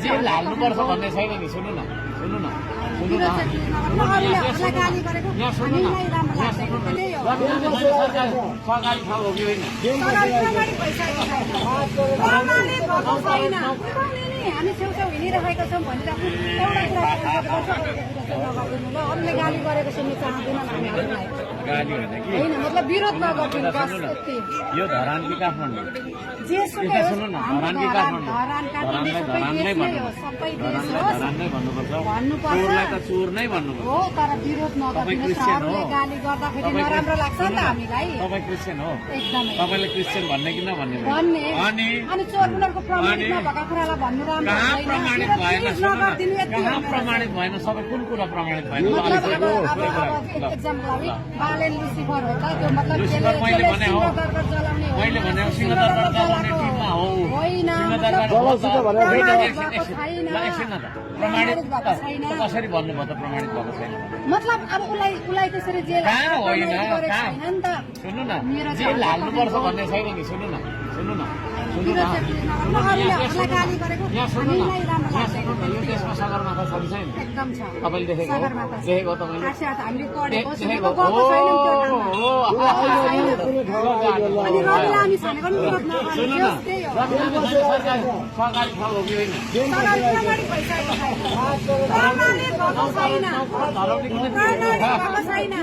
जे हाल्नुपर्छ भन्ने छैन नि। सुन्नु न सुन्नु न सुन्नु न यहाँ सुन्नु न सरकारी ठाउँ हो कि होइन? हामी छेउछाउ हिँडिरहेका छौँ भनेर एउटा कुरा गाली गरेको सुन्नु चाहँदैनन् हामीहरूलाई। गाली होइन कि होइन मतलब विरोध नगर्दिनु बस यति। यो धरान कि काठमाडौँ? जेसुकै होस्, सुन्नु न, हाम्रो धरान कि काठमाडौँ? धरान काठमाडौँ सबै देश नै हो, सबै देश धरानलाई होस् धरान नै भन्नुपर्छ। भन्नुपर्छ। चोरलाई त चोर नै भन्नुपर्छ। हो तर विरोध नगर्दिनु। क्रिस्चियन हो। अरूले गाली गर्दाखेरि नराम्रो लाग्छ नि त हामीलाई। तपाईँ क्रिस्चियन हो? एकदमै तपाईँले क्रिस्चियन भन्ने कि नभन्ने? भन्ने अनि अनि चोर उनीहरूको प्रमाणित नभएका कुरालाई भन्नु राम्रो कहाँ हुँदैन। प्रमाणित विरोध भएन? प्लिज सुन्नु न, नगर्दिनु यति हो कहाँ मेरो प्रमाणित भएन? सबै कुन कुरा प्रमाणित भएन? मतलब अलिक अब एक्जाम्पल बाले लुसिफर हो त त्यो मतलब लुसिफर मैले भने हो। सिंहदरबार जलाउने हो। मैले भने सिंहदरबार जलाउने टिममा हो। होइन सिंहदरबार मतलब हो त। प्रमाणित भएको छैन। एकछिन न त। प्रमाणित भएको छैन। कसरी भन्नुभयो त प्रमाणित भएको छैन? मतलब अब उसलाई त्यसरी जेल कहाँ होइन गरेको कहाँ? छैन नि त। सुन्नु न मेरो जेल हाल्नुपर्छ भन्ने छैन नि। सुन्नु न सुन्नु न सुन्नु न अरूलाई गाली गरेको यहाँ सुन्नु न हामीलाई राम्रो यहाँ लाग्छ। सुन्नु न यो देशमा सगरमाथा छ कि छैन? एकदम छ। तपाईँले देखेको हो? सगरमाथा छ। देखेको तपाईँले? साक्षात् हामीले पढेको देखेको सुनेको हो? गएको छैनौँ त्यो ठाउँमा। अनि हो रवि लामी भनेको नि विरोध सुन्नु न नगर्नु त्यही हो। सरकारी ठाउँ हो कि होइन? प्रमाणित भइसकेको छैन। प्रमाणित भएको छैन। धराउने कुनै प्रमाणित भएको छैन।